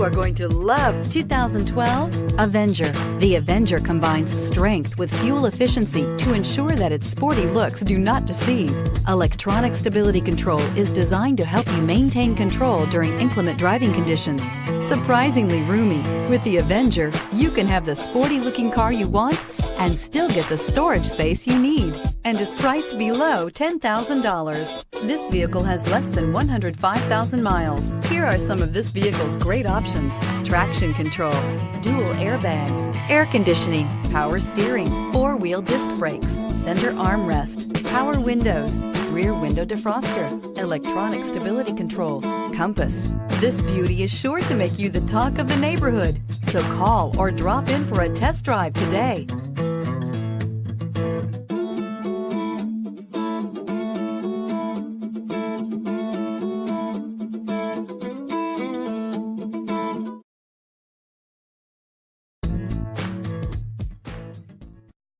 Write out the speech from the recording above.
are going to love 2012 Avenger. The Avenger combines strength with fuel efficiency to ensure that its sporty looks do not deceive. Electronic stability control is designed to help you maintain control during inclement driving conditions. Surprisingly roomy, with the Avenger, you can have the sporty-looking car you want and still get the storage space you need, and is priced below $10,000. This vehicle has less than 105,000 miles. Here are some of this vehicle's great options: traction control, dual airbags, air conditioning, power steering, four-wheel disc brakes, center armrest, power windows, rear window defroster, electronic stability control, compass. This beauty is sure to make you the talk of the neighborhood. So call or drop in for a test drive today.